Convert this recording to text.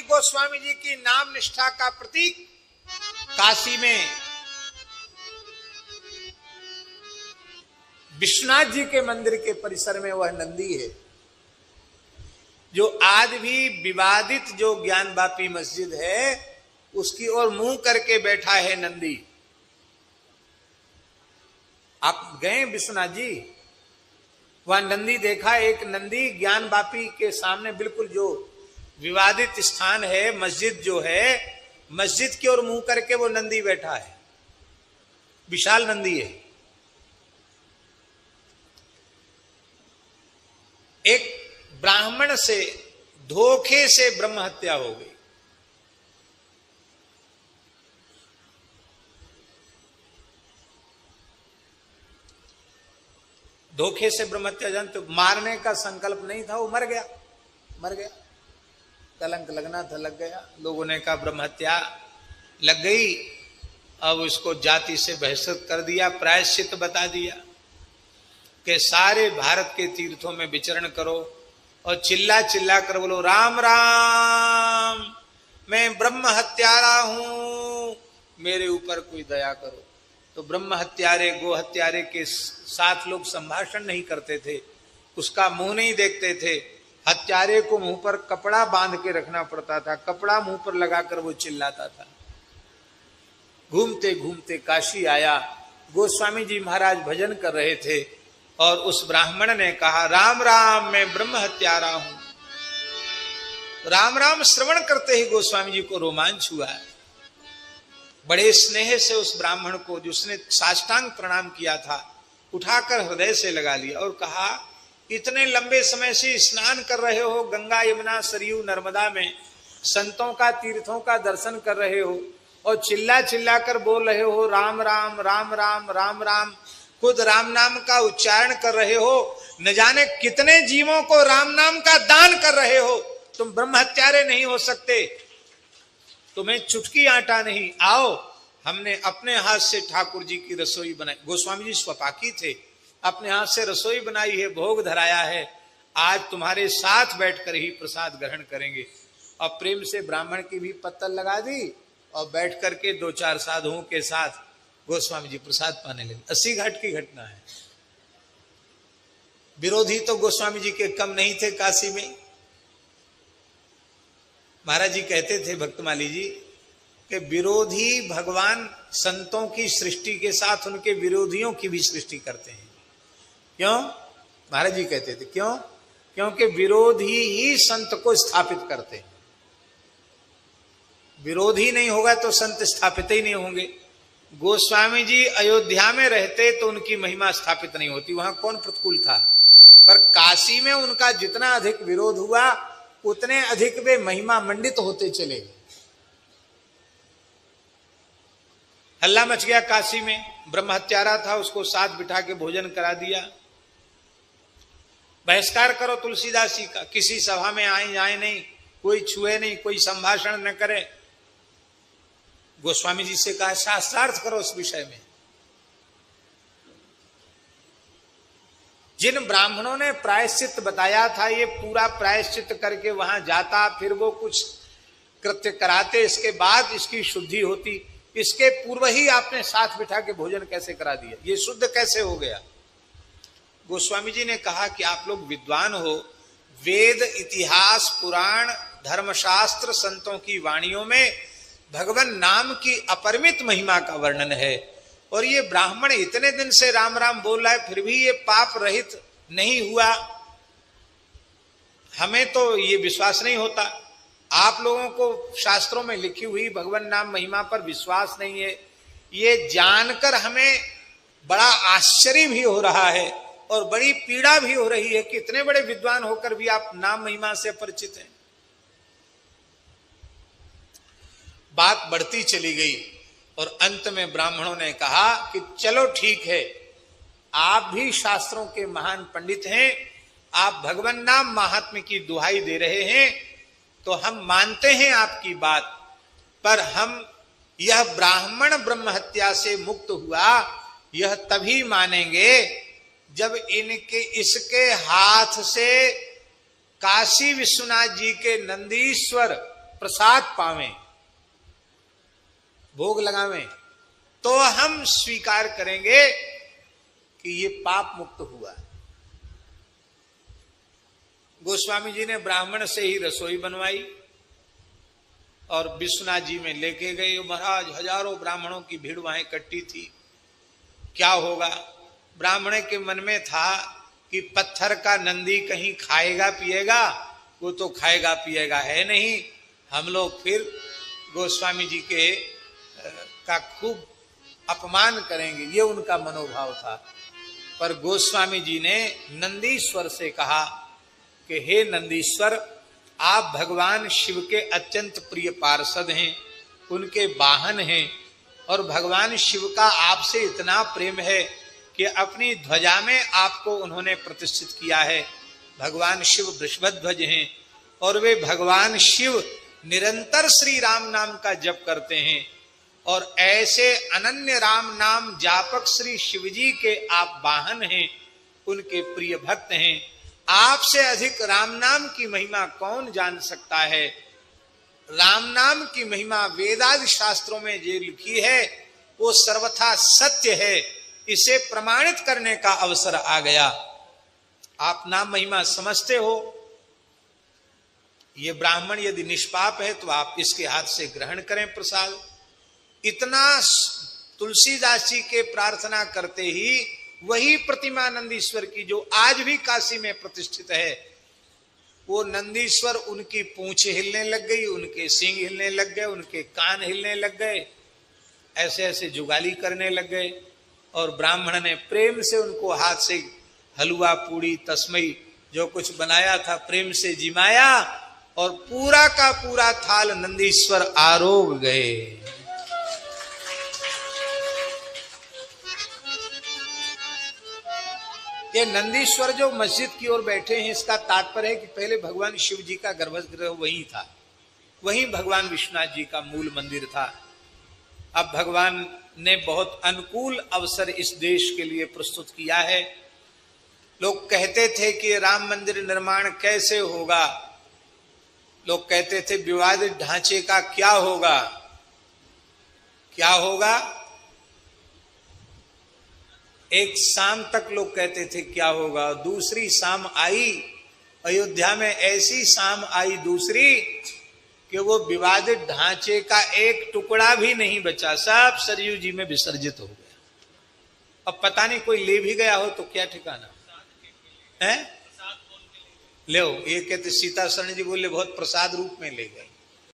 गोस्वामी जी की नाम निष्ठा का प्रतीक काशी में विश्वनाथ जी के मंदिर के परिसर में वह नंदी है, जो आज भी विवादित जो ज्ञानवापी मस्जिद है उसकी ओर मुंह करके बैठा है नंदी। आप गए विश्वनाथ जी, वहां नंदी देखा, एक नंदी ज्ञानवापी के सामने बिल्कुल जो विवादित स्थान है मस्जिद जो है, मस्जिद की ओर मुंह करके वो नंदी बैठा है, विशाल नंदी है। एक ब्राह्मण से धोखे से ब्रह्म हत्या हो गई। धोखे से ब्रह्म हत्या, जानते हो, मारने का संकल्प नहीं था, वो मर गया, कलंक लगना था, लग गया। लोगों ने कहा ब्रह्म हत्या लग गई, अब उसको जाति से बहिष्कृत कर दिया, प्रायश्चित बता दिया कि सारे भारत के तीर्थों में विचरण करो और चिल्ला चिल्ला कर बोलो राम राम, मैं ब्रह्म हत्यारा हूं, मेरे ऊपर कोई दया करो। तो ब्रह्म हत्यारे गो हत्यारे के साथ लोग संभाषण नहीं करते थे, उसका मुंह नहीं देखते थे। हत्यारे को मुंह पर कपड़ा बांध के रखना पड़ता था, कपड़ा मुंह पर लगाकर वो चिल्लाता था। घूमते घूमते काशी आया, गोस्वामी जी महाराज भजन कर रहे थे और उस ब्राह्मण ने कहा राम राम, मैं ब्रह्म हत्यारा हूं। राम राम श्रवण करते ही गोस्वामी जी को रोमांच हुआ। बड़े स्नेह से उस ब्राह्मण को, जिसने साष्टांग प्रणाम किया था, उठाकर हृदय से लगा लिया और कहा इतने लंबे समय से स्नान कर रहे हो गंगा यमुना सरयू नर्मदा में, संतों का तीर्थों का दर्शन कर रहे हो और चिल्ला चिल्ला कर बोल रहे हो राम राम राम राम राम राम, खुद राम नाम का उच्चारण कर रहे हो, न जाने कितने जीवों को राम नाम का दान कर रहे हो, तुम ब्रह्म हत्यारे नहीं हो सकते, तुम्हें चुटकी आटा नहीं। आओ, हमने अपने हाथ से ठाकुर जी की रसोई बनाई, गोस्वामी जी स्वपाकी थे, अपने हाथ से रसोई बनाई है, भोग धराया है, आज तुम्हारे साथ बैठकर ही प्रसाद ग्रहण करेंगे। और प्रेम से ब्राह्मण की भी पत्तल लगा दी और बैठ करके दो चार साधुओं के साथ गोस्वामी जी प्रसाद पाने लगे। 80 घाट की घटना है। विरोधी तो गोस्वामी जी के कम नहीं थे काशी में। महाराज जी कहते थे भक्तमाली जी कि विरोधी भगवान संतों की सृष्टि के साथ उनके विरोधियों की भी सृष्टि करते हैं। क्यों? महाराज जी कहते थे क्यों? क्योंकि विरोधी ही संत को स्थापित करते हैं। विरोधी नहीं होगा तो संत स्थापित ही नहीं होंगे। गोस्वामी जी अयोध्या में रहते तो उनकी महिमा स्थापित नहीं होती, वहां कौन प्रतिकूल था। पर काशी में उनका जितना अधिक विरोध हुआ उतने अधिक वे महिमा मंडित होते चले गए। हल्ला मच गया काशी में, ब्रह्म हत्यारा था, उसको साथ बिठा के भोजन करा दिया। बहिष्कार करो तुलसीदास जी का, किसी सभा में आए जाए नहीं, कोई छुए नहीं, कोई संभाषण न करे। गोस्वामी जी से कहा शास्त्रार्थ करो उस विषय में। जिन ब्राह्मणों ने प्रायश्चित बताया था, ये पूरा प्रायश्चित करके वहां जाता, फिर वो कुछ कृत्य कराते, इसके बाद इसकी शुद्धि होती। इसके पूर्व ही आपने साथ बिठा के भोजन कैसे करा दिया, ये शुद्ध कैसे हो गया। गोस्वामी जी ने कहा कि आप लोग विद्वान हो, वेद इतिहास पुराण धर्मशास्त्र संतों की वाणियों में भगवान नाम की अपरिमित महिमा का वर्णन है, और ये ब्राह्मण इतने दिन से राम राम बोल रहा है फिर भी ये पाप रहित नहीं हुआ। हमें तो ये विश्वास नहीं होता। आप लोगों को शास्त्रों में लिखी हुई भगवान नाम महिमा पर विश्वास नहीं है, ये जानकर हमें बड़ा आश्चर्य भी हो रहा है और बड़ी पीड़ा भी हो रही है कि इतने बड़े विद्वान होकर भी आप नाम महिमा से परिचित हैं। बात बढ़ती चली गई और अंत में ब्राह्मणों ने कहा कि चलो ठीक है, आप भी शास्त्रों के महान पंडित हैं, आप भगवान नाम महात्म्य की दुहाई दे रहे हैं, तो हम मानते हैं आपकी बात, पर हम यह ब्राह्मण ब्रह्म हत्या से मुक्त हुआ यह तभी मानेंगे जब इसके हाथ से काशी विश्वनाथ जी के नंदीश्वर प्रसाद पावें, भोग लगावें, तो हम स्वीकार करेंगे कि ये पाप मुक्त हुआ। गोस्वामी जी ने ब्राह्मण से ही रसोई बनवाई और विश्वनाथ जी में लेके गए। महाराज हजारों ब्राह्मणों की भीड़ वहां इकट्ठी थी। क्या होगा? ब्राह्मण के मन में था कि पत्थर का नंदी कहीं खाएगा पिएगा, वो तो खाएगा पिएगा है नहीं, हम लोग फिर गोस्वामी जी के का खूब अपमान करेंगे, ये उनका मनोभाव था। पर गोस्वामी जी ने नंदीश्वर से कहा कि हे नंदीश्वर, आप भगवान शिव के अत्यंत प्रिय पार्षद हैं, उनके वाहन हैं, और भगवान शिव का आपसे इतना प्रेम है कि अपनी ध्वजा में आपको उन्होंने प्रतिष्ठित किया है। भगवान शिव वृषभध्वज हैं और वे भगवान शिव निरंतर श्री राम नाम का जप करते हैं, और ऐसे अनन्य राम नाम जापक श्री शिवजी के आप वाहन हैं, उनके प्रिय भक्त हैं। आपसे अधिक राम नाम की महिमा कौन जान सकता है? राम नाम की महिमा वेदादि शास्त्रों में जो लिखी है वो सर्वथा सत्य है, इसे प्रमाणित करने का अवसर आ गया। आप नाम महिमा समझते हो, ये ब्राह्मण यदि निष्पाप है तो आप इसके हाथ से ग्रहण करें प्रसाद। इतना तुलसीदास जी के प्रार्थना करते ही वही प्रतिमा नंदीश्वर की जो आज भी काशी में प्रतिष्ठित है, वो नंदीश्वर उनकी पूंछ हिलने लग गई, उनके सींग हिलने लग गए, उनके कान हिलने लग गए, ऐसे ऐसे जुगाली करने लग गए। और ब्राह्मण ने प्रेम से उनको हाथ से हलवा पूड़ी तस्मई जो कुछ बनाया था प्रेम से जिमाया, और पूरा का पूरा थाल नंदीश्वर आरोग गए। ये नंदीश्वर जो मस्जिद की ओर बैठे हैं, इसका तात्पर्य है कि पहले भगवान शिव जी का गर्भगृह वहीं था, वहीं भगवान विश्वनाथ जी का मूल मंदिर था। अब भगवान ने बहुत अनुकूल अवसर इस देश के लिए प्रस्तुत किया है। लोग कहते थे कि राम मंदिर निर्माण कैसे होगा, लोग कहते थे विवादित ढांचे का क्या होगा, क्या होगा। एक शाम तक लोग कहते थे क्या होगा, दूसरी शाम आई, अयोध्या में ऐसी शाम आई दूसरी कि वो विवादित ढांचे का एक टुकड़ा भी नहीं बचा, सब सरयू जी में विसर्जित हो गया। अब पता नहीं कोई ले भी गया हो तो क्या ठिकाना है। ले ये कहते सीता शरण जी बोले बहुत प्रसाद रूप में ले गए।